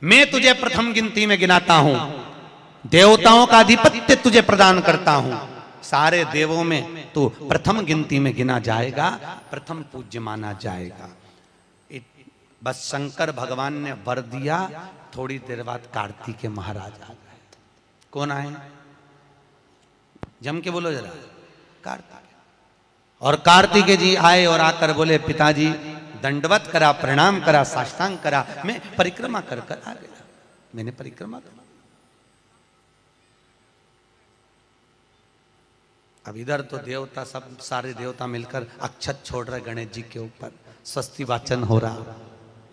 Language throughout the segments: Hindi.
मैं तुझे प्रथम गिनती में गिनाता हूं, देवताओं का आधिपत्य तुझे प्रदान करता हूं, सारे देवों में तू प्रथम गिनती में गिना जाएगा, प्रथम पूज्य माना जाएगा। बस शंकर भगवान ने वर दिया, थोड़ी देर बाद कार्तिकेय महाराज आ गए। कौन आए? जम के बोलो जरा। कार्तिकेय। और कार्तिकेय जी आए और आकर बोले, पिताजी दंडवत करा, प्रणाम करा, साष्टांग करा, मैं परिक्रमा कर कर आ गया। मैंने परिक्रमा करा। अब इधर तो देवता सब सारे देवता मिलकर अक्षत छोड़ रहे गणेश जी के ऊपर, स्वस्ति वाचन हो रहा,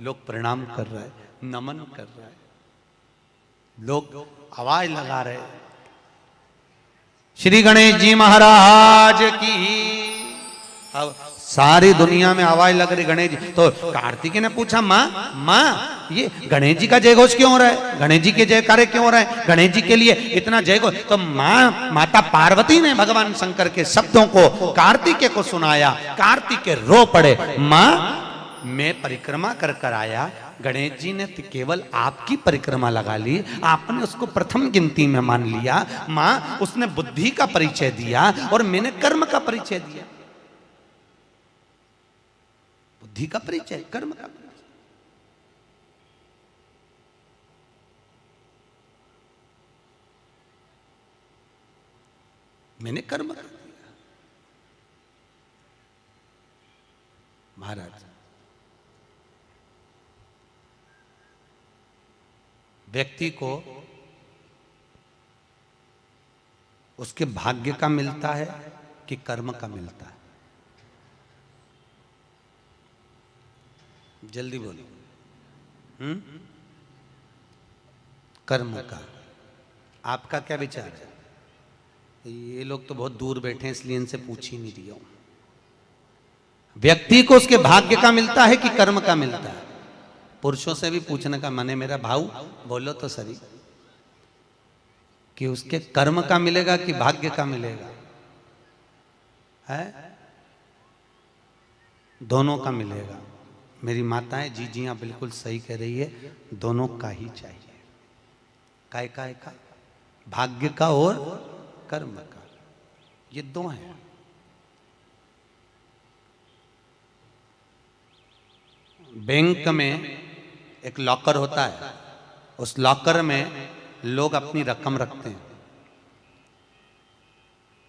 लोग प्रणाम कर रहे, नमन कर रहे, लोग आवाज लगा रहे, श्री गणेश जी महाराज की। अब सारी दुनिया में आवाज लग रही गणेश जी। तो कार्तिकेय ने पूछा, माँ ये गणेश जी का जय घोष क्यों हो रहा है? गणेश जी के जयकारे क्यों हो रहा है? गणेश जी के लिए इतना जय घोष? तो माता पार्वती ने भगवान शंकर के शब्दों को कार्तिकेय को सुनाया। कार्तिकेय रो पड़े, माँ मैं परिक्रमा कर कर आया, गणेश जी ने केवल आपकी परिक्रमा लगा ली, आपने उसको प्रथम गिनती में मान लिया। माँ उसने बुद्धि का परिचय दिया और मैंने कर्म का परिचय दिया। बुद्धि का परिचय, कर्म का परिचय। मैंने कर्म कर दिया। महाराज व्यक्ति को उसके भाग्य का मिलता है कि कर्म का मिलता है? जल्दी बोलो। कर्म का। आपका क्या विचार है? ये लोग तो बहुत दूर बैठे हैं इसलिए इनसे पूछ ही नहीं रही हूं। व्यक्ति को उसके भाग्य का मिलता है कि कर्म का मिलता है? पुरुषों से भी पूछने का मन है मेरा, भाऊ बोलो तो सही, कि उसके कर्म का मिलेगा कि भाग्य का मिलेगा? है दोनों का मिलेगा। मेरी माताएं जी हाँ बिल्कुल सही कह रही है, दोनों का ही चाहिए। काय का भाग्य का और कर्म का, ये दो हैं। बैंक में एक लॉकर होता है, उस लॉकर में लोग अपनी रकम रखते हैं।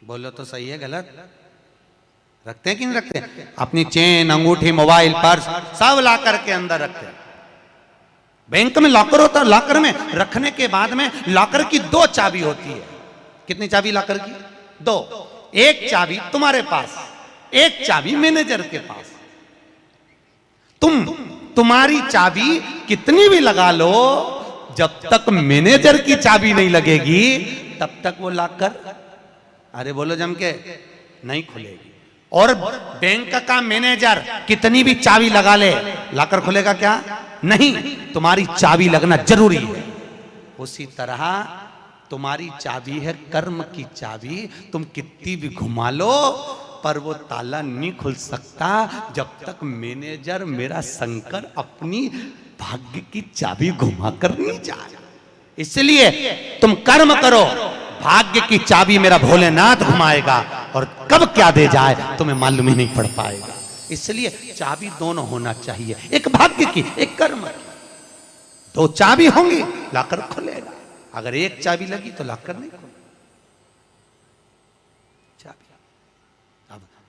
बोलो तो सही है गलत? रखते हैं कि नहीं रखते? अपनी चेन, अंगूठी, मोबाइल, पर्स सब लॉकर के अंदर रखते हैं। बैंक में लॉकर होता है, लॉकर में रखने के बाद में लॉकर की दो चाबी होती है। कितनी चाबी लॉकर की? दो। एक चाबी तुम्हारे पास, एक चाबी मैनेजर के पास। तुम्हारी चाबी कितनी भी लगा लो, जब तक मैनेजर की चाबी नहीं लगेगी तब तक वो लॉकर, अरे बोलो जम के, नहीं खुलेगी। और बैंक का मैनेजर कितनी भी चाबी लगा ले, लॉकर खुलेगा क्या? नहीं, तुम्हारी चाबी लगना जरूरी है। उसी तरह तुम्हारी चाबी है कर्म की चाबी, तुम कितनी भी घुमा लो पर वो ताला नहीं खुल सकता जब तक मैनेजर मेरा शंकर अपनी भाग्य की चाबी घुमा कर नहीं जाए। इसलिए तुम कर्म करो, भाग्य की चाबी मेरा भोलेनाथ घुमाएगा, और कब क्या दे जाए तुम्हें मालूम ही नहीं पड़ पाएगा। इसलिए चाबी दोनों होना चाहिए, एक भाग्य की, एक कर्म की। दो चाबी होंगी लॉकर खुलेगा, अगर एक चाबी लगी तो लॉकर नहीं खुलेगा।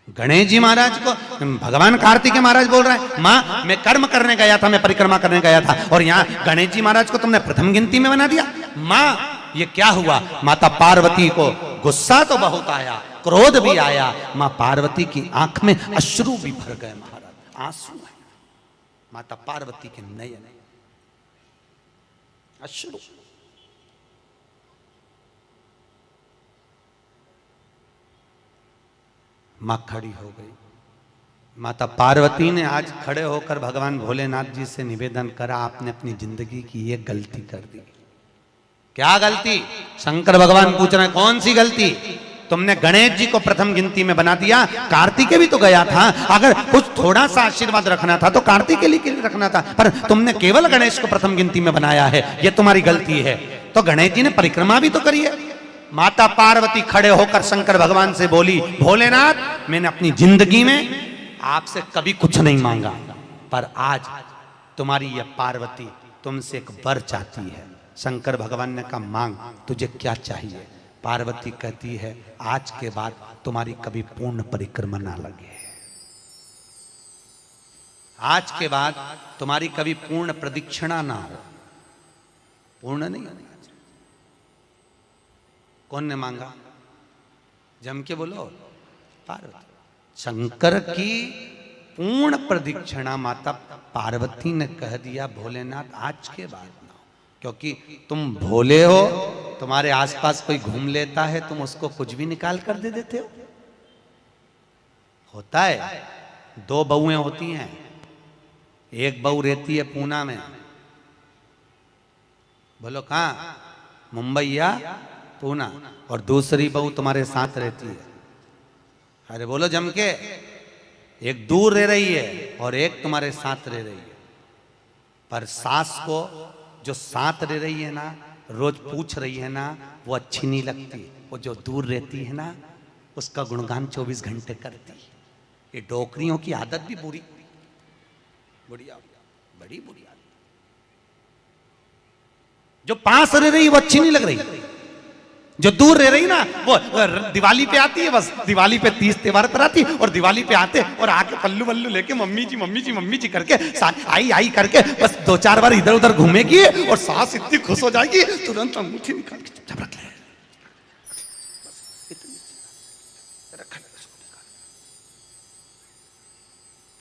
गणेश जी महाराज को भगवान कार्तिकेय महाराज बोल रहे हैं, माँ मैं कर्म करने गया था, मैं परिक्रमा करने गया था, और यहाँ गणेश जी महाराज को तुमने प्रथम गिनती में बना दिया। माँ ये क्या हुआ? माता पार्वती को गुस्सा तो बहुत आया, क्रोध भी आया, माँ पार्वती की आंख में अश्रु भी भर गए। महाराज आंसू है माता पार्वती के नयन, अश्रु। मां खड़ी हो गई। माता पार्वती ने आज खड़े होकर भगवान भोलेनाथ जी से निवेदन करा, आपने अपनी जिंदगी की ये गलती कर दी। क्या गलती? शंकर भगवान पूछ रहे हैं कौन सी गलती? तुमने गणेश जी को प्रथम गिनती में बना दिया, कार्तिकेय भी तो गया था। अगर कुछ थोड़ा सा आशीर्वाद रखना था तो कार्तिकेय के लिए रखना था, पर तुमने केवल गणेश को प्रथम गिनती में बनाया है, ये तुम्हारी गलती है। तो गणेश जी ने परिक्रमा भी तो करी है। माता पार्वती खड़े होकर शंकर भगवान से बोली, भोलेनाथ मैंने अपनी जिंदगी में आपसे कभी कुछ नहीं मांगा, पर आज तुम्हारी यह पार्वती तुमसे एक वर चाहती है। शंकर भगवान ने कहा मांग, तुझे क्या चाहिए? पार्वती कहती है आज के बाद तुम्हारी कभी पूर्ण परिक्रमा ना लगे, आज के बाद तुम्हारी कभी पूर्ण प्रदक्षिणा ना हो, पूर्ण नहीं होना। कौन ने मांगा? जम के बोलो, पार्वती। शंकर की पूर्ण प्रदक्षिणा माता पार्वती ने कह दिया भोलेनाथ आज के बाद ना हो, क्योंकि तुम भोले हो, तुम्हारे आसपास कोई घूम लेता है तुम उसको कुछ भी निकाल कर दे देते हो। होता है, दो बहुएं होती हैं, एक बहू रहती है पूना में, बोलो कहां, मुंबई या पूना, और दूसरी बहू तुम्हारे साथ रहती है। अरे बोलो जम के, एक दूर रह रही है और एक तुम्हारे साथ रह रही है। पर सास को जो साथ रह रही है ना, रोज पूछ रही है ना, वो अच्छी नहीं लगती। वो जो दूर रहती है ना, उसका गुणगान 24 घंटे करती है। ये डोकरियों की आदत भी बुरी, बढ़िया, बड़ी बुरी आदत। जो पास रह रही है वो अच्छी नहीं लग रही, जो दूर रह रही ना वो दिवाली पे आती है, बस दिवाली पे 30 त्योहार पर आती है, और दिवाली पे आते और आके पल्लू वल्लू लेके मम्मी जी मम्मी जी मम्मी जी करके आई आई करके बस 2-4 बार इधर उधर घूमेगी और सास इतनी खुश हो जाएगी, तुरंत अंगूठी निकाल के चुपचाप रख ले।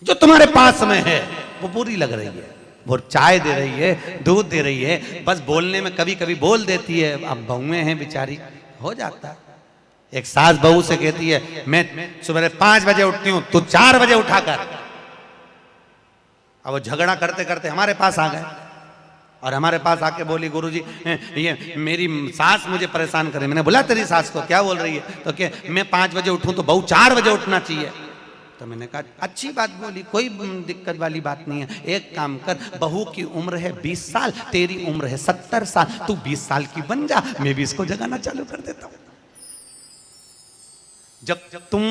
जो तुम्हारे पास में है वो बुरी लग रही है, वो चाय दे रही है, दूध दे रही है, बस बोलने में कभी कभी बोल देती है। अब बहुएं हैं बेचारी, हो जाता है। एक सास बहू से कहती है मैं सुबह 5 बजे उठती हूं, तू 4 बजे उठा कर। अब वो झगड़ा करते करते हमारे पास आ गए और हमारे पास आके बोली गुरुजी ये मेरी सास मुझे परेशान करे। मैंने बोला तेरी सास को क्या बोल रही है? तो क्या मैं 5 बजे उठूं तो बहू 4 बजे उठना चाहिए। तो मैंने कहा अच्छी बात बोली, कोई दिक्कत वाली बात नहीं है। एक काम कर, बहू की उम्र है 20 साल, तेरी उम्र है 70 साल, तू 20 साल की बन जा, मैं भी इसको जगाना चालू कर देता हूं। जब तुम,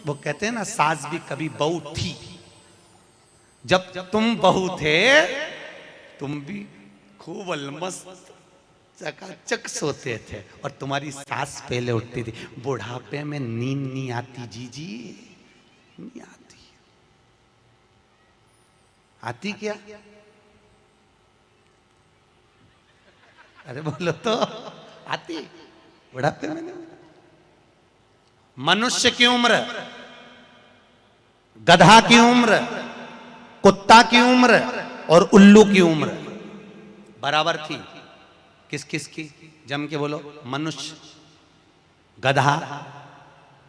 वो कहते हैं ना सास भी कभी बहू थी, जब तुम बहू थे तुम भी खूब अलमस्त चकाचक सोते थे और तुम्हारी सास पहले उठती थी। बुढ़ापे में नींद नहीं आती जीजी, नहीं आती। आती क्या? अरे बोलो तो, आती बुढ़ापे में नहीं। मनुष्य की उम्र, गधा की उम्र, कुत्ता की उम्र और उल्लू की उम्र बराबर थी। किस किस की? जम के बोलो। मनुष्य, गधा,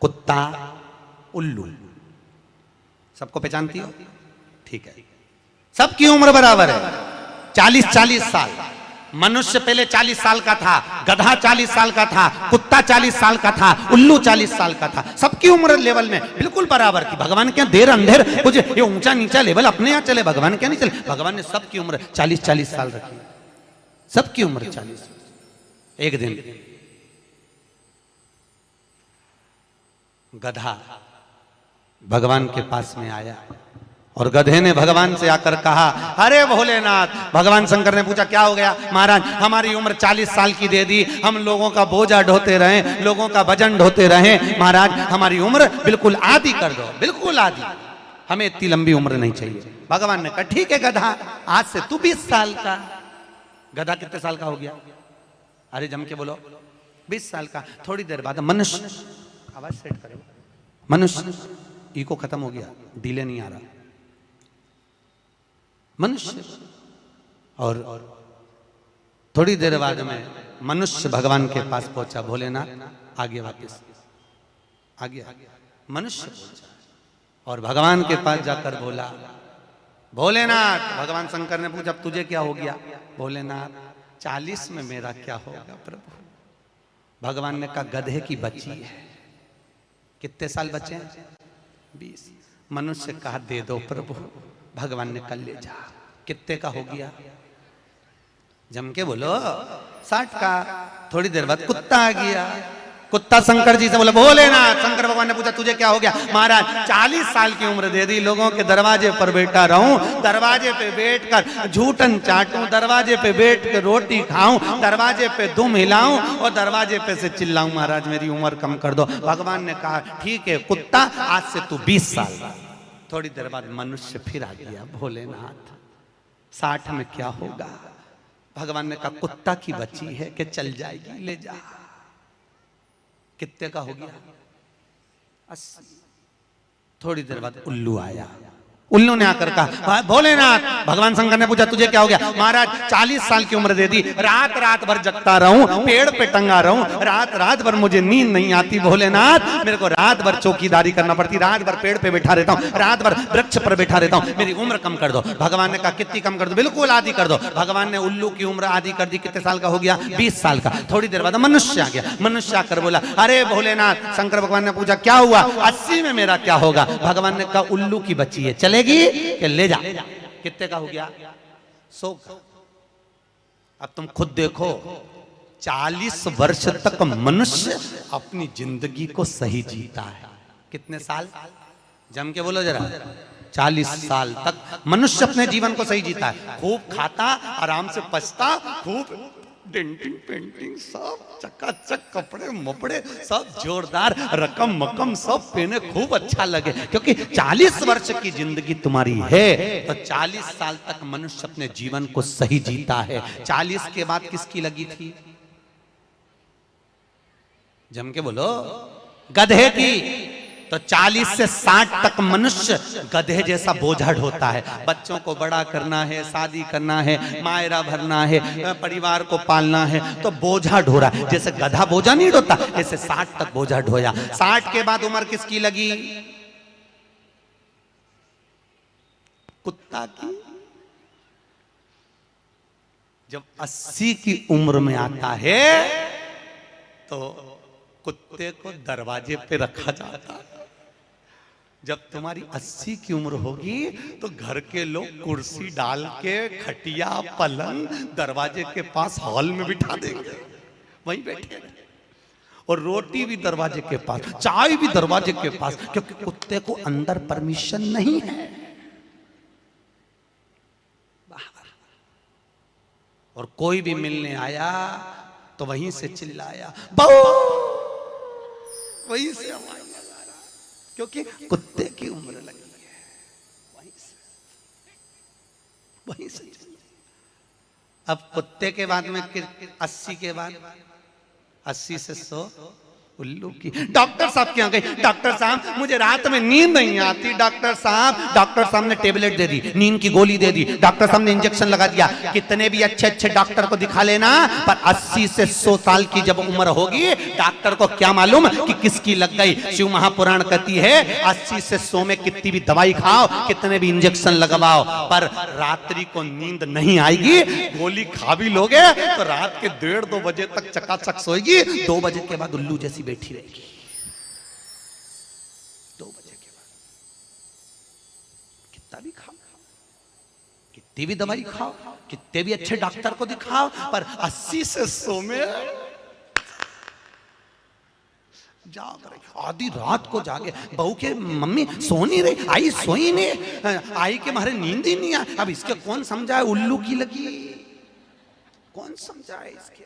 कुत्ता, उल्लू। सबको पहचानती हो? ठीक है, सबकी उम्र बराबर है, 40-40 साल। मनुष्य पहले 40 साल का था, गधा 40 साल का था, कुत्ता 40 साल का था, उल्लू 40 साल का था। सबकी उम्र लेवल में बिल्कुल बराबर थी। भगवान क्या देर अंधेर कुछ ये ऊंचा नीचा लेवल अपने यहां चले, भगवान क्या नहीं चले। भगवान ने सबकी उम्र 40-40 साल रखी, सबकी उम्र 40। एक दिन गधा भगवान के पास में आया और गधे ने भगवान से आकर कहा अरे भोलेनाथ। भगवान शंकर ने पूछा क्या हो गया? महाराज हमारी उम्र 40 साल की दे दी, हम लोगों का बोझा ढोते रहे, लोगों का वजन ढोते रहे, महाराज हमारी उम्र बिल्कुल आधी कर दो, बिल्कुल आधी, हमें इतनी लंबी उम्र नहीं चाहिए। भगवान ने कहा ठीक है गधा, आज से तू 20 साल का। गधा कितने साल का हो गया? अरे जम के बोलो 20 साल का। थोड़ी देर बाद मनुष्य, आवाज सेट करो, मनुष्य इको खत्म हो गया, डिले नहीं आ रहा। मनुष्य, और थोड़ी देर बाद में मनुष्य भगवान के पास पहुंचा। भोलेनाथ आगे वापस आगे मनुष्य पहुंचा और भगवान के पास जाकर बोला भोलेनाथ। भगवान शंकर ने पूछा तुझे क्या हो गया? भोलेनाथ 40 में मेरा क्या होगा प्रभु? भगवान ने कहा गधे की बच्ची है, कितने साल बचे हैं? 20। मनुष्य कहा दे दो प्रभु, भगवान ने कल ले जा। कितने का हो गया? जम के बोलो 60 का। थोड़ी देर बाद कुत्ता आ गया। कुत्ता शंकर जी से बोला भोलेनाथ। शंकर भगवान ने पूछा तुझे क्या हो गया? महाराज 40 साल की उम्र दे दी, लोगों के दरवाजे पर बैठा रहूं, दरवाजे पे बैठकर झूठन चाटूं, दरवाजे पे बैठ कर रोटी खाऊं, दरवाजे पे दुम हिलाऊं और दरवाजे पे से चिल्लाऊं महाराज मेरी उम्र कम कर दो। भगवान ने कहा ठीक है कुत्ता, आज से तू 20 साल। थोड़ी देर बाद मनुष्य फिर आ गया। भोलेनाथ 60 में क्या होगा? भगवान ने कहा कुत्ता की बच्ची है कि चल जाएगी, ले जा। कितने का हो गया? 80। थोड़ी देर बाद उल्लू आया। उल्लू ने आकर कहा भोलेनाथ। भगवान शंकर ने पूछा तुझे क्या हो गया? महाराज 40 साल की उम्र दे दी, रात रात भर जगता रहूं, पेड़ पे टंगा रहूं, रात रात भर मुझे नींद नहीं आती भोलेनाथ, मेरे को रात भर चौकीदारी करना पड़ती, रात भर पेड़ पे बैठा रहता हूं, रात भर वृक्ष पर बैठा रहता हूं, मेरी उम्र कम कर दो। भगवान ने कहा कितनी कम कर दो? बिल्कुल आधी कर दो। भगवान ने उल्लू की उम्र आधी कर दी। कितने साल का हो गया? 20 साल का। थोड़ी देर बाद मनुष्य आ गया। मनुष्य आकर बोला अरे भोलेनाथ। शंकर भगवान ने पूछा क्या हुआ? 80 में मेरा क्या होगा? भगवान ने कहा उल्लू की बच्ची है, चलेगी कि ले जा। कितने का हो गया? 100 का। अब तुम खुद देखो 40 वर्ष तक मनुष्य अपनी जिंदगी को सही जीता है। कितने साल? जम के बोलो जरा। 40 साल तक मनुष्य अपने जीवन को सही जीता है। खूब खाता, आराम से पचता, खूब डेंटिंग पेंटिंग सब चकाचक, कपड़े मपड़े सब जोरदार, रकम मकम सब पहने, खूब अच्छा लगे। क्योंकि 40 वर्ष की जिंदगी तुम्हारी है तो 40 साल तक मनुष्य अपने जीवन को सही जीता है। 40 के बाद किसकी लगी थी? जम के बोलो। गधे की। तो 40 से 60 तक मनुष्य गधे जैसा बोझा ढोता है। बच्चों को बड़ा करना है, शादी करना है, मायरा भरना है, परिवार को पालना है, तो बोझा ढो रहा है। जैसे गधा बोझा नहीं ढोता, ऐसे 60 तक बोझा ढोया। 60 के बाद उम्र किसकी लगी? कुत्ता की। जब 80 की उम्र में आता है तो कुत्ते को दरवाजे पे रखा जाता है। जब तुम्हारी 80 की उम्र होगी तो घर के लोग कुर्सी डाल के खटिया पलंग दरवाजे के पास हॉल में बिठा देंगे, वहीं बैठे, और रोटी भी दरवाजे के पास, चाय भी दरवाजे के पास, क्योंकि कुत्ते को अंदर परमिशन नहीं है। और कोई भी मिलने आया तो वहीं से चिल्लाया बहु, वहीं से आवाज लगा रहा, क्योंकि कुत्ते की उम्र लगी है। वहीं से अब कुत्ते के बाद में 80 के बाद 80 से 100 उल्लू की। डॉक्टर साहब क्या गई? डॉक्टर साहब मुझे रात में नींद नहीं आती। डॉक्टर साहब ने टेबलेट दे दी, नींद की गोली दे दी, डॉक्टर साहब ने इंजेक्शन लगा दिया। कितने भी अच्छे अच्छे डॉक्टर को दिखा लेना, पर 80 से 100 साल की जब उम्र होगी डॉक्टर को क्या मालूम कि किसकी लग गई। शिव महापुराण कहती है 80 से 100 में कितनी भी दवाई खाओ, कितने भी इंजेक्शन लगवाओ, पर रात्रि को नींद नहीं आएगी। गोली खा भी लोगे तो रात के 1:30-2 बजे तक चकाचक सोएगी, 2 बजे के बाद उल्लू जैसी बैठी रहेगी। 2 बजे के बाद कितना भी खाओ, कितनी भी दवाई खाओ, कितने भी अच्छे डॉक्टर को दिखाओ, पर 80 से 100 में जाग रही। आधी रात को जागे, बहू के मम्मी सो नहीं रही, आई सोई नहीं, आई के मारे नींद ही नहीं आई। अब इसके कौन समझाए उल्लू की लगी, कौन समझाए इसके।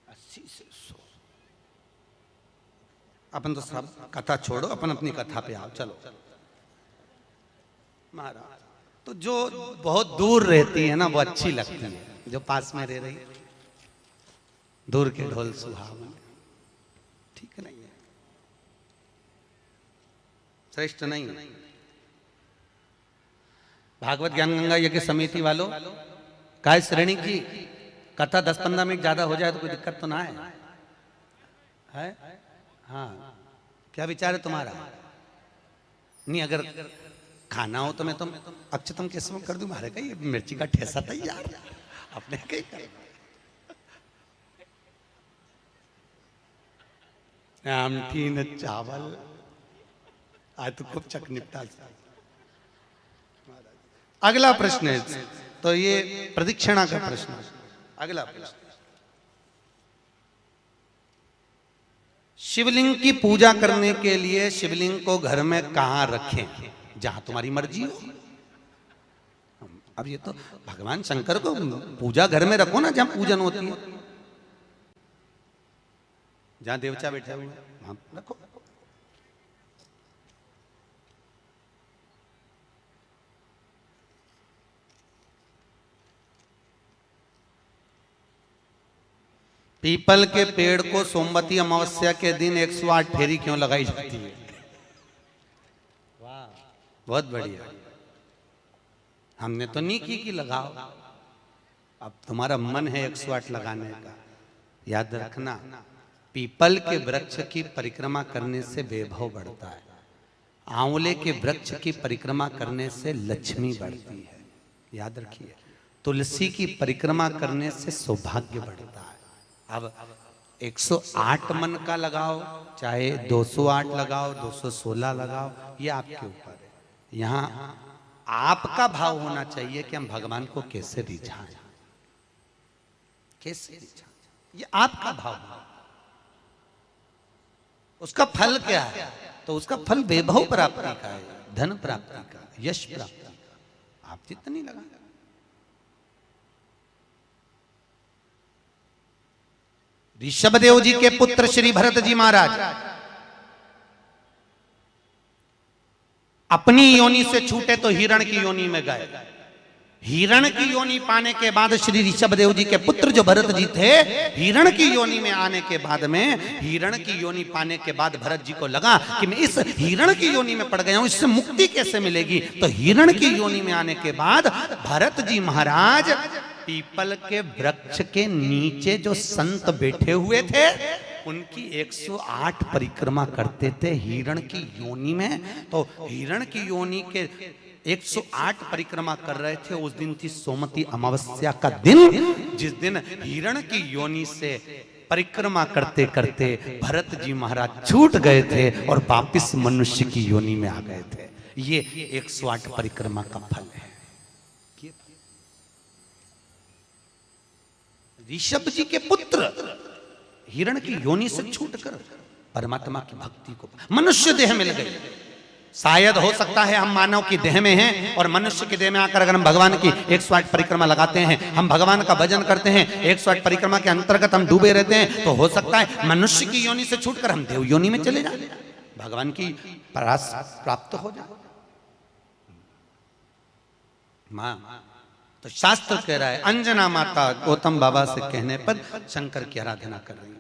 80 से 100। अपन तो सब कथा छोड़ो, अपन अपनी कथा पे आओ। चलो महाराज, तो जो बहुत दूर रहती है ना वो अच्छी लगती है, जो पास में रह रही दूर के ढोल सुहावन, ठीक नहीं है, श्रेष्ठ नहीं है। भागवत ज्ञान गंगा यज्ञ समिति वालों, काय श्रेणी की कथा 10-15 मिनट ज्यादा हो जाए तो कोई दिक्कत तो ना है? हाँ, क्या विचार है तुम्हारा? नहीं, अगर खाना हो तो मैं तुम अक्षतम केसम कर दूं, मारे का ये मिर्ची का ठेसा तैयार, अपने कहीं कर। आमठी न चावल। आज तो खूब चक निपटा। अगला प्रश्न है, तो ये प्रदक्षिणा का प्रश्न। अगला प्रश्न, शिवलिंग की पूजा करने के लिए शिवलिंग को घर में कहां रखें? जहां तुम्हारी मर्जी हो। अब ये तो भगवान शंकर को पूजा घर में रखो ना, जहां पूजन होती है, जहां देवता बैठा हुआ वहां रखो। पीपल के पेड़ को सोमवती अमावस्या के दिन 108 फेरी क्यों लगाई जाती है? वाह, बहुत बढ़िया। हमने तो नहीं की कि लगाओ, अब तुम्हारा मन है 108 लगाने का। याद रखना, पीपल के वृक्ष की परिक्रमा करने से वैभव बढ़ता है, आंवले के वृक्ष की परिक्रमा करने से लक्ष्मी बढ़ती है। याद रखिए, तुलसी की परिक्रमा करने से सौभाग्य बढ़ता है। अब 108 मन का लगाओ, चाहे 208 लगाओ, 216 लगाओ, ये आपके ऊपर है। यहां आपका भाव होना चाहिए कि हम भगवान को कैसे रिझाएं, कैसे रिझाएं, ये आपका भाव है। उसका फल क्या है? तो उसका फल वैभव प्राप्ति का है, धन प्राप्ति का, यश प्राप्ति का। आप जितनी लगा, ऋषभदेव जी के पुत्र श्री भरत जी महाराज अपनी योनि से छूटे तो हिरण की योनि में गए। हिरण की योनि पाने के बाद श्री ऋषभदेव जी के पुत्र जो भरत जी थे, हिरण की योनि में आने के बाद में, हिरण की योनि पाने के बाद भरत जी को लगा कि मैं इस हिरण की योनि में पड़ गया हूं, इससे मुक्ति कैसे मिलेगी? तो हिरण की योनि में आने के बाद भरत जी महाराज पीपल के वृक्ष के नीचे जो संत बैठे हुए थे, उनकी 108 परिक्रमा करते थे हिरण की योनि में। तो हिरण की योनि के 108 परिक्रमा कर रहे थे। उस दिन थी सोमवती अमावस्या का दिन, जिस दिन हिरण की योनि से परिक्रमा करते करते भरत जी महाराज छूट गए थे और वापिस मनुष्य की योनि में आ गए थे। ये 108 परिक्रमा का फल है। ऋषभ जी के पुत्र हिरण की योनि से छूटकर परमात्मा की भक्ति को, मनुष्य देह मिल गई। शायद हो सकता है हम मानव की देह में हैं और मनुष्य की देह में आकर अगर हम भगवान की 108 परिक्रमा लगाते हैं, हम भगवान का भजन करते हैं, 108 परिक्रमा के अंतर्गत हम डूबे रहते हैं, तो हो सकता है मनुष्य की योनि से छूटकर हम देव योनि में चले जाए, भगवान की परास प्राप्त हो जाए। मां तो शास्त्र कह रहा है, अंजना माता गौतम बाबा से कहने पर शंकर की आराधना कर रही है।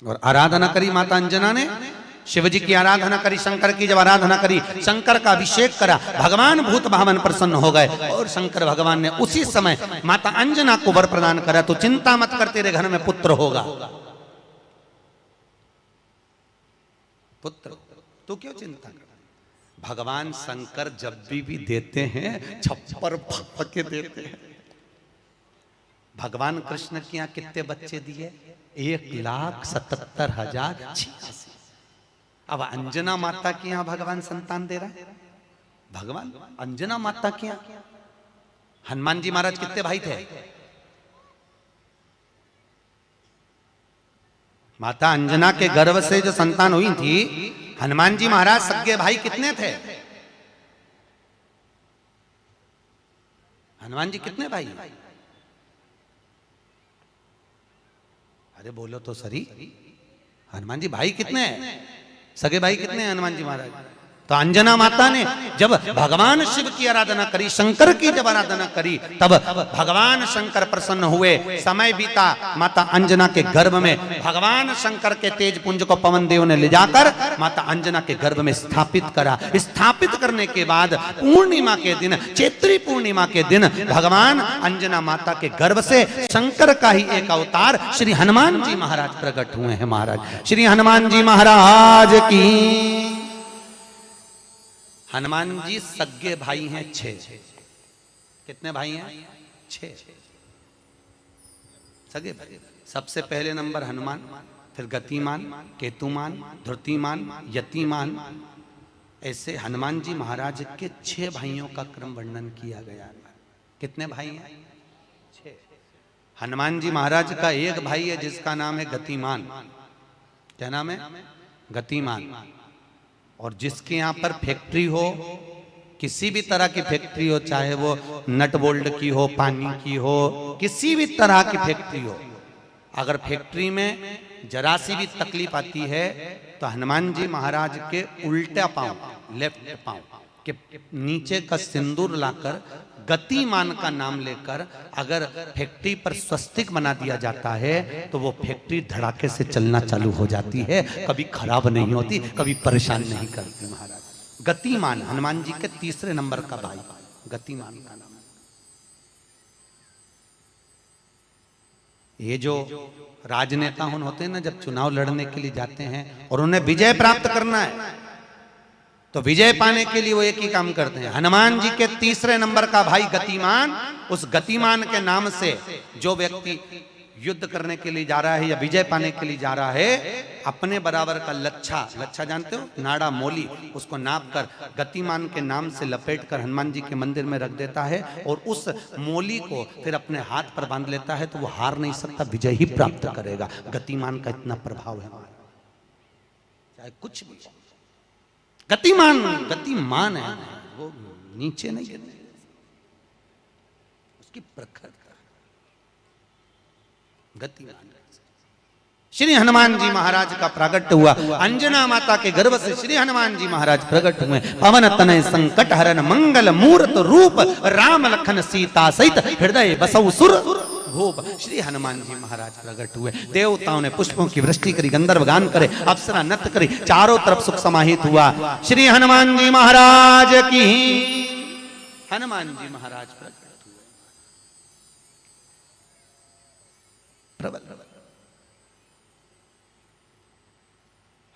और आराधना करी माता अंजना ने, शिव जी की आराधना करी, शंकर की जब आराधना करी, शंकर का अभिषेक करा, भगवान भूत भावन प्रसन्न हो गए और शंकर भगवान ने उसी समय माता अंजना को वर प्रदान करा, तो चिंता मत कर, तेरे घर में पुत्र होगा। पुत्र, तू क्यों चिंता कर? भगवान शंकर जब भी देते हैं छप्पर के देते हैं। भगवान कृष्ण के यहाँ कितने बच्चे दिए? 1,77,086। अब अंजना माता के यहाँ भगवान संतान दे रहा है। भगवान अंजना माता के यहाँ, हनुमान जी महाराज कितने भाई थे? माता अंजना के गर्भ से जो संतान हुई थी, हनुमान जी महाराज सगे भाई कितने थे? हनुमान जी कितने भाई? अरे बोलो तो सही, हनुमान जी भाई कितने हैं? सगे भाई कितने हैं हनुमान जी महाराज? तो अंजना माता ने जब भगवान शिव की आराधना करी, शंकर की जब आराधना करी, तब भगवान शंकर प्रसन्न हुए। समय बीता, माता अंजना के गर्भ में भगवान शंकर के तेज पुंज को पवन देव ने ले जाकर माता अंजना के गर्भ में स्थापित करा। स्थापित करने के बाद पूर्णिमा के दिन, चैत्री पूर्णिमा के दिन, भगवान अंजना माता के गर्भ से शंकर का ही एक अवतार श्री हनुमान जी महाराज प्रकट हुए हैं। महाराज श्री हनुमान जी महाराज की। हनुमान जी सगे भाई हैं 6। कितने भाई हैं? 6 सगे भाई। सबसे पहले नंबर हनुमान, फिर गतिमान, केतुमान, धृतिमान, यतिमान, ऐसे हनुमान जी महाराज के 6 भाइयों का क्रम वर्णन किया गया। कितने भाई हैं? 6। हनुमान जी महाराज का एक भाई है जिसका नाम है गतिमान। क्या नाम है? गतिमान। और जिसके यहां पर फैक्ट्री हो, किसी भी तरह की फैक्ट्री हो, चाहे वो नट बोल्ट की हो, पानी की हो, किसी भी तरह की फैक्ट्री हो, अगर फैक्ट्री में जरा सी भी तकलीफ आती है तो हनुमान जी महाराज के उल्टा पांव, लेफ्ट पांव के नीचे का सिंदूर लाकर गतिमान का नाम लेकर अगर फैक्ट्री पर स्वस्तिक बना दिया जाता है तो वो फैक्ट्री धड़ाके से चलना चालू हो जाती है, कभी खराब नहीं होती, कभी परेशान नहीं करती। महाराज गतिमान, हनुमान जी के 3 नंबर का भाई गतिमान का नाम। ये जो राजनेता होते हैं ना, जब चुनाव लड़ने के लिए जाते हैं और उन्हें विजय प्राप्त करना है तो विजय पाने के लिए वो एक ही काम करते हैं। हनुमान जी के 3 नंबर का भाई गतिमान, उस गतिमान के नाम से जो व्यक्ति युद्ध करने के लिए जा रहा है या विजय पाने के लिए जा रहा है, अपने बराबर का लच्छा, लच्छा जानते हो, नाड़ा मोली, उसको नाप कर गतिमान के नाम से लपेट कर हनुमान जी के मंदिर में रख देता है और उस मोली को फिर अपने हाथ पर बांध लेता है तो वो हार नहीं सकता, विजय ही प्राप्त करेगा। गतिमान का इतना प्रभाव है, चाहे कुछ भी। गतिमान, गतिमान है वो, नीचे नहीं गिरने, उसकी प्रखरता। गतिमान श्री हनुमान जी महाराज का प्रागट्य हुआ। अंजना माता के गर्भ से श्री हनुमान जी महाराज प्रकट हुए। पवन तनय संकट हरन मंगल मूर्त रूप, राम लखन सीता सहित हृदय बसौ सुर भूप। श्री हनुमान जी महाराज प्रकट हुए। देवताओं ने पुष्पों की वृष्टि करी, गंधर्व गान करे, अप्सरा नृत्य करी, चारों तरफ सुख समाहित हुआ। श्री हनुमान जी महाराज की, हनुमान जी महाराज प्रकट हुए। प्रबल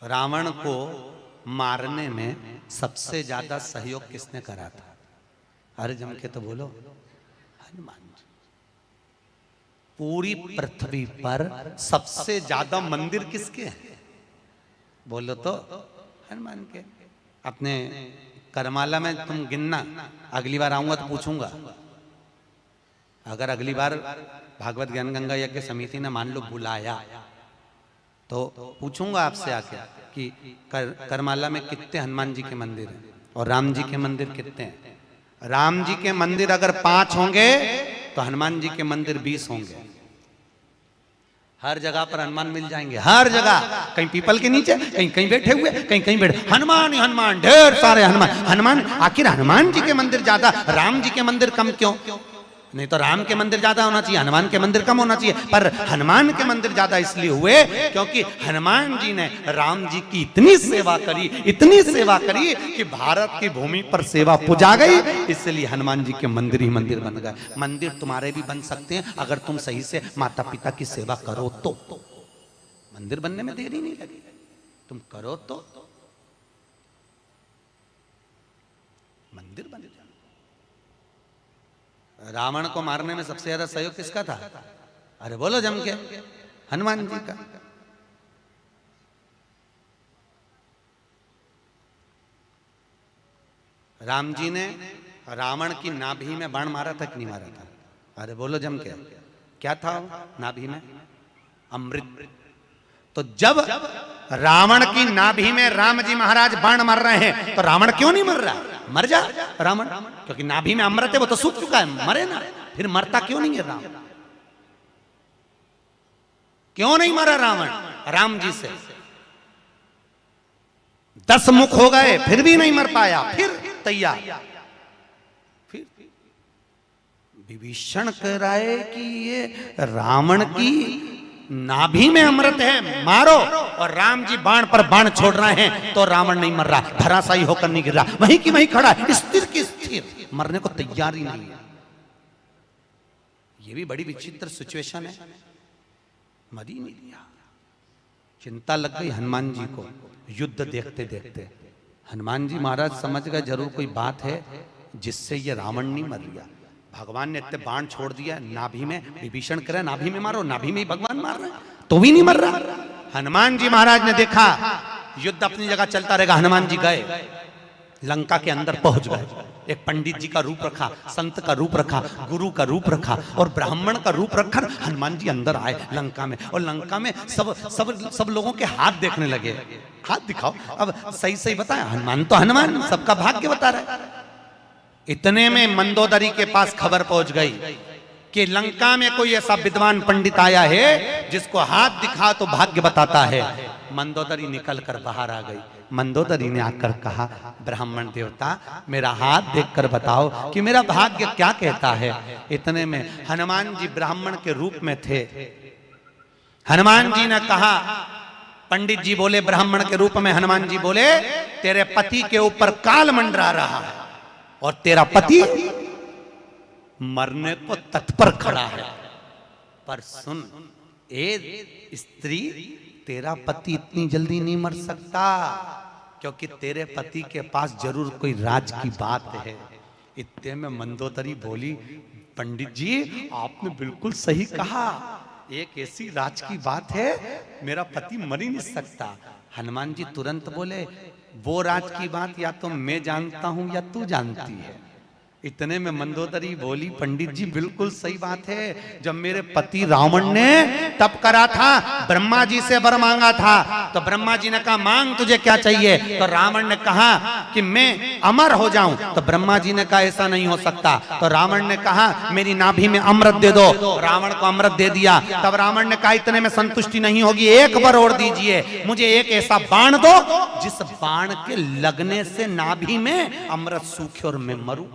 रावण को मारने में सबसे ज्यादा सहयोग किसने करा था? अरे जम के तो बोलो, हनुमान जी। पूरी पृथ्वी पर सबसे ज्यादा मंदिर किसके हैं? बोलो तो हनुमान के। अपने करमाला में तुम गिनना, अगली बार आऊंगा तो पूछूंगा। अगर अगली बार भागवत ज्ञान गंगा यज्ञ समिति ने मान लो बुलाया तो पूछूंगा आपसे आके कि करमाला में कितने हनुमान जी के मंदिर हैं और राम जी के मंदिर कितने हैं। राम जी के मंदिर अगर 5 होंगे तो हनुमान जी के मंदिर 20 होंगे। हर जगह पर हनुमान मिल जाएंगे, हर जगह, कहीं पीपल के नीचे, कहीं कहीं बैठे हुए, कहीं कहीं बैठे, हनुमान ही हनुमान, ढेर सारे हनुमान। हनुमान, आखिर हनुमान जी के मंदिर ज्यादा, राम जी के मंदिर कम क्यों? नहीं तो राम के मंदिर ज्यादा होना चाहिए, हनुमान के मंदिर कम होना चाहिए। पर हनुमान के मंदिर ज्यादा इसलिए हुए क्योंकि हनुमान जी ने राम जी की इतनी सेवा करी, इतनी सेवा करी कि भारत की भूमि पर सेवा पुजा गई, इसलिए हनुमान जी के मंदिर ही मंदिर बन गए। मंदिर तुम्हारे भी बन सकते हैं अगर तुम सही से माता पिता की सेवा करो तो। मंदिर बनने में देरी नहीं लगी, तुम करो तो मंदिर बन। रावण को मारने में सबसे ज्यादा सहयोग किसका था? अरे बोलो जम के, हनुमान जी का। राम जी ने रावण की नाभि में बाण मारा था कि नहीं मारा था? अरे बोलो जम के, क्या था नाभि में? अमृत। तो जब रावण की नाभि में राम जी महाराज बाण मार रहे हैं तो रावण क्यों नहीं मर रहा? मर जा रावण, क्योंकि नाभि में अमृत है, वो तो सूख चुका है, मरे ना, फिर मरता क्यों नहीं है राम? क्यों नहीं मरा रावण? राम जी से 10 मुख हो गए फिर भी नहीं मर पाया, फिर तैयार। फिर विभीषण कह रहा है कि ये रावण की नाभि में अमृत है, मारो। और राम जी बाण पर बाण छोड़ रहे हैं तो रावण नहीं मर रहा, धराशायी होकर नहीं गिर रहा, वहीं की वहीं खड़ा है, स्थिर की स्थिर, मरने को तैयार ही नहीं है। ये भी बड़ी विचित्र सिचुएशन है। मर ही नहीं लिया। चिंता लग गई हनुमान जी को युद्ध देखते देखते। हनुमान जी महाराज समझ गए जरूर कोई बात है जिससे ये रावण नहीं मर गया। भगवान ने इतने बाण छोड़ दिया नाभि में, विभीषण करे नाभि में मारो, नाभि में ही भगवान मार रहे हैं तो भी नहीं मर रहा। हनुमान जी महाराज ने देखा युद्ध अपनी जगह चलता रहेगा, हनुमान जी गए लंका के अंदर पहुंच गए। एक पंडित जी का रूप रखा, संत का रूप रखा, गुरु का रूप रखा और ब्राह्मण का रूप रखकर हनुमान जी अंदर आए लंका में। और लंका में सब सब सब लोगों के हाथ देखने लगे, हाथ दिखाओ। अब सही सही बताया, हनुमान तो हनुमान, सबका भाग्य बता रहा है। इतने में मंदोदरी के पास खबर पहुंच गई कि लंका में कोई ऐसा विद्वान पंडित आया है जिसको हाथ दिखा तो भाग्य बताता है। मंदोदरी निकल कर बाहर आ गई। मंदोदरी ने आकर कहा, ब्राह्मण देवता मेरा हाथ देखकर बताओ कि मेरा भाग्य क्या कहता है। इतने में हनुमान जी ब्राह्मण के रूप में थे। हनुमान जी ने कहा, पंडित जी बोले ब्राह्मण के रूप में, हनुमान जी बोले तेरे पति के ऊपर काल मंडरा रहा है और तेरा पति मरने को तत्पर खड़ा है। पर सुन ए स्त्री, तेरा पति इतनी जल्दी नहीं मर सकता, क्योंकि तेरे पति के पास जरूर कोई राज की बात है। इतने में मंदोदरी बोली, पंडित जी आपने बिल्कुल सही कहा, एक ऐसी राज की बात है, मेरा पति मर ही नहीं सकता। हनुमान जी तुरंत बोले, वो राज की बात या तो मैं जानता हूं या तू जानती है। इतने में मंदोदरी बोली, पंडित जी बिल्कुल सही बात है, जब मेरे पति रावण ने तप करा था, ब्रह्मा जी से वर मांगा था, तो ब्रह्मा जी ने कहा मांग तुझे क्या चाहिए, तो रावण ने कहा कि मैं अमर हो जाऊं, तो ब्रह्मा जी ने कहा ऐसा नहीं हो सकता। तो रावण ने कहा मेरी नाभि में अमृत दे दो, रावण को अमृत दे दिया। तब रावण ने कहा इतने में संतुष्टि नहीं होगी, एक बार और दीजिए, मुझे एक ऐसा बाण दो जिस बाण के लगने से नाभि में अमृत सूखे और मैं मरूं।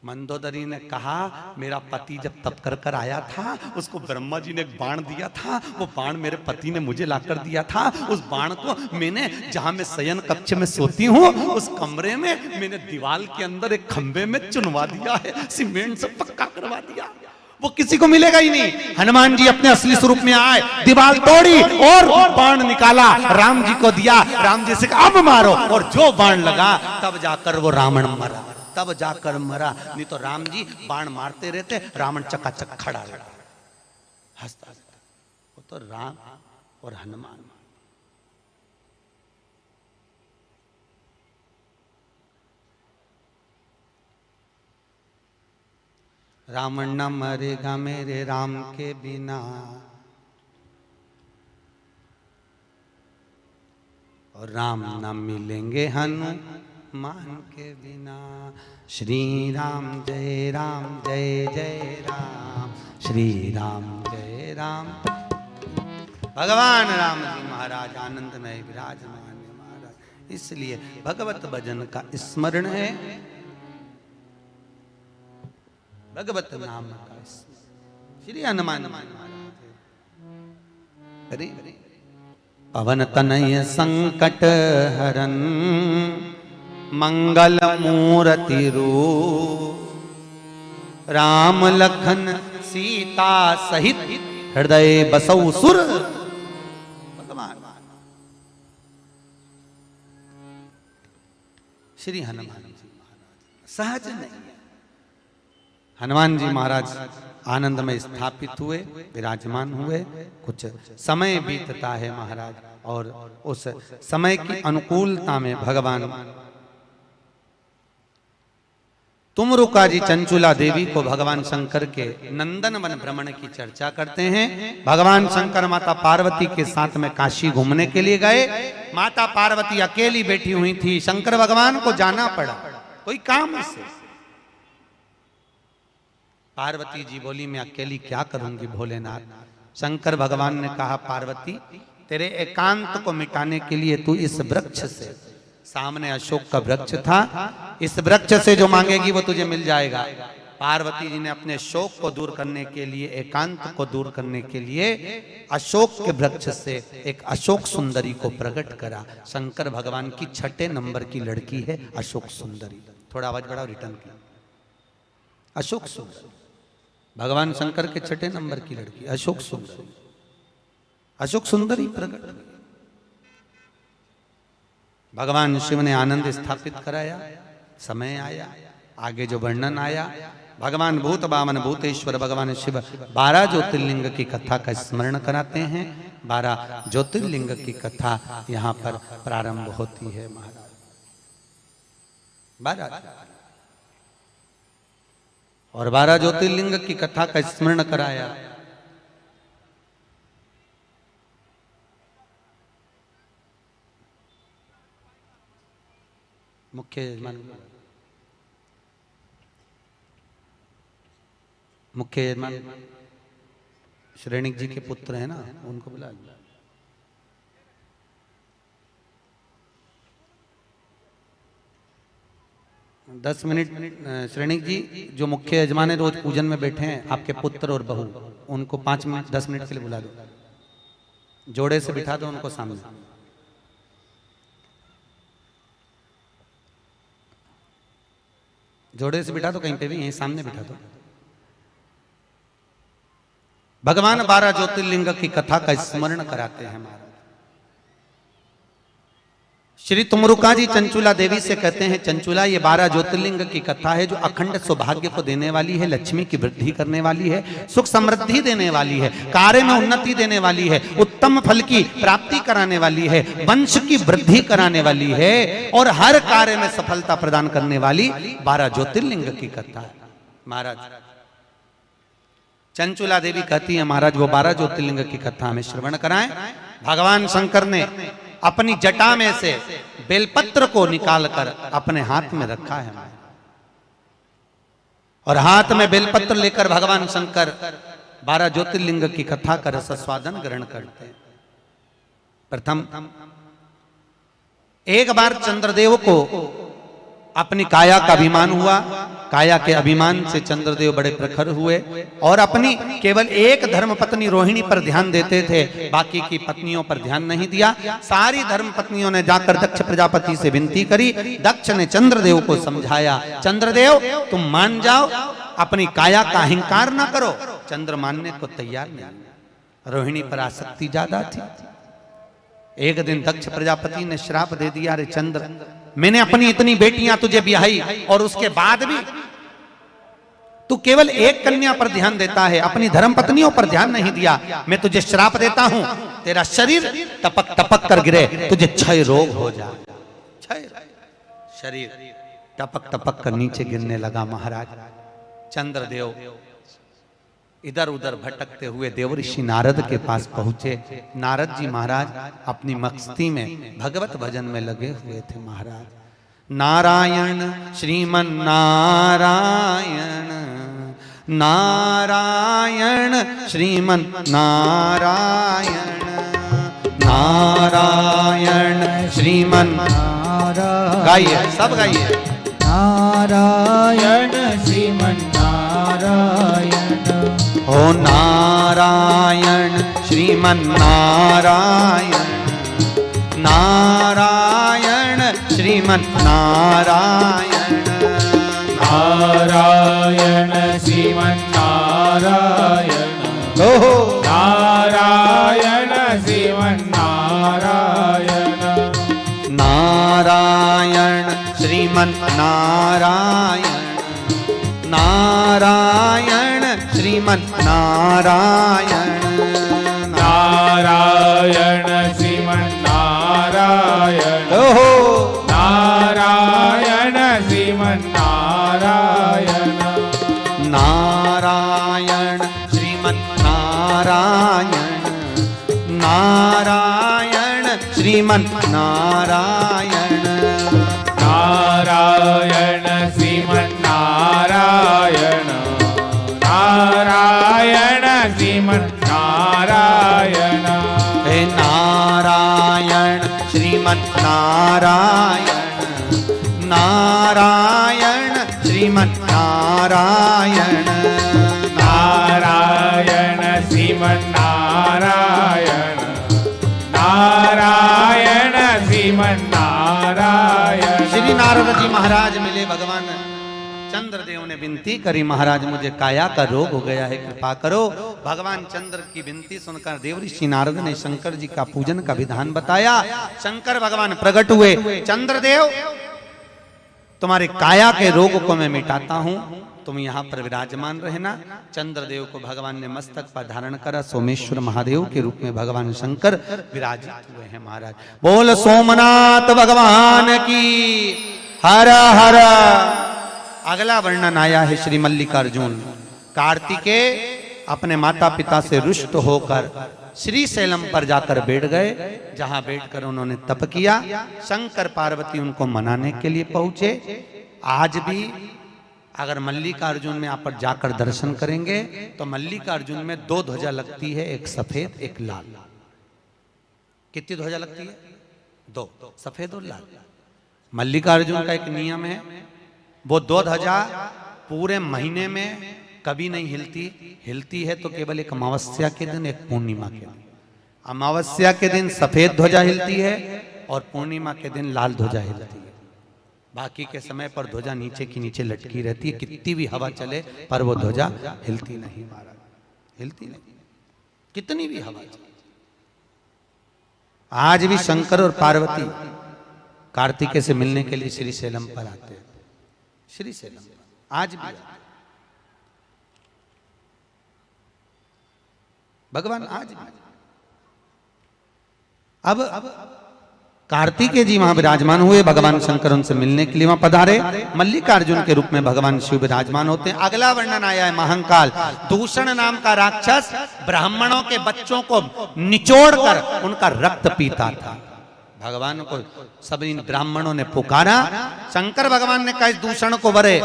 मंदोदरी ने कहा मेरा पति जब तप कर कर आया था, उसको ब्रह्मा जी ने एक बाण दिया था, वो बाण मेरे पति ने मुझे लाकर दिया था। उस बाण को मैंने, जहां मैं शयन कक्ष में सोती हूँ, उस कमरे में मैंने दीवार के अंदर एक खंबे में चुनवा दिया है, सीमेंट से पक्का करवा दिया, वो किसी को मिलेगा ही नहीं। हनुमान जी अपने असली स्वरूप में आए, दीवार तोड़ी और बाण निकाला, राम जी को दिया। राम जी से कहा अब मारो, और जो बाण लगा तब जाकर वो रावण मरा, तब जाकर मरा। नहीं तो राम जी बाण मारते रहते, रावण चकाचक खड़ा रहता, हंसता रहता। वो तो राम और हनुमान। रावण न मरेगा मेरे राम के बिना, और राम न मिलेंगे हनुमान के बिना। श्री राम जय जय राम, श्री राम जय राम। भगवान राम जी महाराज आनंद में विराजमान है महाराज, इसलिए भगवत भजन का स्मरण है, भगवत नाम का श्री हनुमान महाराज। अरे पवन तनय संकट हरन, मंगल मूर्ति रूप, राम लखन सीता सहित हृदय बसौ सुर। भगवान श्री हनुमान जी महाराज सहज नहीं, हनुमान जी महाराज आनंद में स्थापित हुए, विराजमान हुए। कुछ समय बीतता है महाराज, और उस समय की अनुकूलता में भगवान तुमरुका जी चंचुला देवी को भगवान शंकर के नंदन वन भ्रमण की चर्चा करते हैं। भगवान शंकर माता पार्वती के साथ में काशी घूमने के लिए गए। माता पार्वती अकेली बैठी हुई थी, शंकर भगवान को जाना पड़ा कोई काम से। पार्वती जी बोली मैं अकेली क्या करूंगी भोलेनाथ। शंकर भगवान ने कहा पार्वती तेरे एकांत को मिटाने के लिए तू इस वृक्ष से, सामने अशोक का वृक्ष था, इस वृक्ष से जो मांगेगी वो तुझे मिल जाएगा। पार्वती जी ने अपने शोक को दूर करने के लिए, एकांत को दूर करने के लिए अशोक के वृक्ष से एक अशोक सुंदरी को प्रकट करा। शंकर भगवान की 6 नंबर की लड़की है अशोक सुंदरी। थोड़ा आवाज बढ़ाओ, रिटर्न की। अशोक सुंदरी भगवान शंकर के 6 नंबर की लड़की अशोक सुंदरी। अशोक सुंदरी प्रकट, भगवान शिव ने आनंद स्थापित कराया। समय आया, आगे जो वर्णन आया भगवान भूत बामन भूतेश्वर भगवान शिव 12 ज्योतिर्लिंग की कथा का स्मरण कराते हैं। 12 ज्योतिर्लिंग की कथा यहाँ पर प्रारंभ होती है महाराज। 12 और 12 ज्योतिर्लिंग की कथा का स्मरण कराया। मुख्य यजमान श्रेणिक जी के पुत्र है ना, उनको बुला लो। दस मिनट श्रेणिक जी जो मुख्य यजमान है रोज पूजन में बैठे हैं, आपके पुत्र और बहू, उनको 5 मिनट 10 मिनट के लिए बुला दो, जोड़े से बिठा दो उनको सामने। जोड़े से बिठा दो, कहीं पे भी यहीं सामने बिठा दो। भगवान 12 ज्योतिर्लिंग की कथा का स्मरण कराते हैं महाराज। श्री तुमरुका जी चंचुला देवी से कहते हैं, चंचुला ये 12 ज्योतिर्लिंग की कथा है जो अखंड सौभाग्य को देने वाली है, लक्ष्मी की वृद्धि करने वाली है, सुख समृद्धि देने वाली है, कार्य में उन्नति देने वाली है, उत्तम फल की प्राप्ति कराने वाली है, वंश की वृद्धि कराने वाली है और हर कार्य में सफलता प्रदान करने वाली 12 ज्योतिर्लिंग की कथा है महाराज। चंचुला देवी कहती है महाराज वो 12 ज्योतिर्लिंग की कथा हमें श्रवण कराएं। भगवान शंकर ने अपनी जटा में से बेलपत्र को निकालकर अपने हाथ में रखा है और हाथ में बेलपत्र लेकर भगवान शंकर 12 ज्योतिर्लिंग की कथा का रसस्वादन ग्रहण करते हैं। प्रथम एक बार चंद्रदेव को अपनी काया का अभिमान हुआ, काया के अभिमान से चंद्रदेव बड़े प्रखर हुए और अपनी केवल एक धर्म पत्नी रोहिणी पर ध्यान देते थे, बाकी की पत्नियों पर ध्यान नहीं दिया। सारी धर्म पत्नियों ने जाकर दक्ष प्रजापति से विनती करी। दक्ष ने चंद्रदेव को समझाया, चंद्रदेव तुम मान जाओ, अपनी काया का अहंकार ना करो। चंद्र मानने को तैयार नहीं, रोहिणी पर आसक्ति ज्यादा थी। एक दिन दक्ष प्रजापति ने श्राप दे दिया, अरे चंद्र मैंने अपनी इतनी बेटियां तुझे ब्याही और उसके बाद भी तू केवल एक कन्या पर ध्यान देता है, अपनी धर्म पत्नियों पर ध्यान नहीं दिया। मैं तुझे श्राप देता हूं, तेरा शरीर टपक टपक कर गिरे, तुझे क्षय रोग हो जाए। क्षय शरीर टपक टपक कर नीचे गिरने लगा महाराज। चंद्रदेव इधर उधर भटकते हुए देवऋषि नारद के पास पहुंचे। नारद जी महाराज अपनी मस्ती में भगवत भजन में लगे हुए थे महाराज। नारायण श्रीमन नारायण, नारायण श्रीमन नारायण, नारायण श्रीमन नारायण। गाइए, सब गाइए। नारायण श्रीमन नारायण, ओ नारायण श्रीमन नारायण, नारायण श्रीमन नारायण, नारायण श्रीमन नारायण, ओहो नारायण श्रीमन नारायण, नारायण श्रीमन नारायण, नारायण श्रीमन नारायण, नारायण श्रीमन नारायण, ओहो नारायण श्रीमन नारायण, नारायण श्रीमन नारायण, नारायण श्रीमन नारायण, नारायण श्रीमन नारायण, नारायण श्रीमन नारायण, हे नारायण श्रीमन नारायण, नारायण श्रीमन नारायण, नारायण श्रीमन नारायण, नारायण श्रीमन नारायण। श्री नारद जी महाराज मिले, भगवान चंद्रदेव ने विनती करी, महाराज मुझे काया का रोग हो गया है, कृपा करो। भगवान चंद्र की विनती सुनकर देवऋषि नारद ने शंकर जी का पूजन का विधान बताया। शंकर भगवान प्रकट हुए, चंद्रदेव तुम्हारे काया के रोग को मैं मिटाता हूं, तुम यहाँ पर विराजमान रहना। चंद्रदेव को भगवान ने मस्तक पर धारण करा, सोमेश्वर महादेव के रूप में भगवान शंकर विराजित हुए हैं महाराज। बोल सोमनाथ भगवान की हर हर। अगला वर्णन आया है श्री मल्लिकार्जुन। कार्तिकेय अपने माता पिता से रुष्ट होकर श्री शैलम पर जाकर बैठ गए, जहां बैठकर उन्होंने तप किया। शंकर पार्वती उनको मनाने के लिए पहुंचे। आज भी अगर मल्लिकार्जुन में आप जाकर दर्शन करेंगे तो मल्लिकार्जुन में 2 ध्वजा लगती है, एक सफेद एक लाल। कितनी ध्वजा लगती है? 2, सफेद और लाल। मल्लिकार्जुन का एक नियम है, वो 2 ध्वजा पूरे महीने में कभी नहीं हिलती। हिलती है तो केवल एक अमावस्या के दिन, एक पूर्णिमा के दिन। अमावस्या के दिन सफेद ध्वजा हिलती है और पूर्णिमा के दिन लाल ध्वजा हिलती है। बाकी के समय पर ध्वजा नीचे की नीचे लटकी रहती है, कितनी भी हवा चले पर वो ध्वजा हिलती नहीं महाराज, हिलती नहीं, कितनी भी हवा चले। आज भी शंकर और पार्वती कार्तिकेय से मिलने के लिए श्री शैलम पर आते हैं। श्री शैलम आज भी भगवान आज भी। अब कार्तिकेय जी वहां विराजमान हुए, भगवान शंकर उनसे मिलने के लिए वहां पधारे। मल्लिकार्जुन के रूप में भगवान शिव विराजमान होते हैं। अगला वर्णन आया है महाकाल। दूषण नाम का राक्षस ब्राह्मणों के बच्चों को निचोड़कर उनका रक्त पीता था। भगवान को सब इन ब्राह्मणों ने पुकारा। शंकर भगवान ने कहा इस दूषण को वरे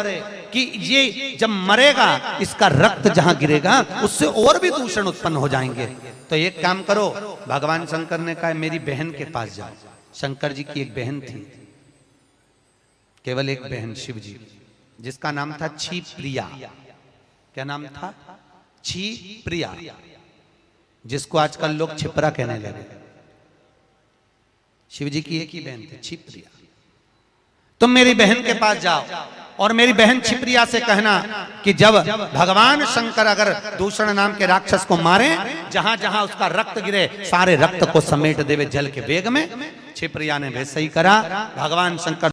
कि ये जब मरेगा इसका रक्त जहां गिरेगा उससे और भी दूषण उत्पन्न हो जाएंगे। तो एक काम करो, भगवान शंकर ने कहा मेरी बहन के पास जाओ। शंकर जी की एक बहन थी, केवल एक बहन शिव जी, जिसका नाम था क्षिप्रिया। क्या नाम था? क्षिप्रिया, जिसको आजकल लोग छिपरा कहने लगे। शिव जी की एक ही बहन थी, क्षिप्रिया। तुम मेरी बहन के पास जाओ और मेरी बहन क्षिप्रिया से कहना कि जब भगवान शंकर अगर दूषण नाम के राक्षस को मारे, जहां जहां उसका रक्त गिरे सारे रक्त को समेट देवे जल के वेग में। क्षिप्रिया ने वैसे ही करा। भगवान शंकर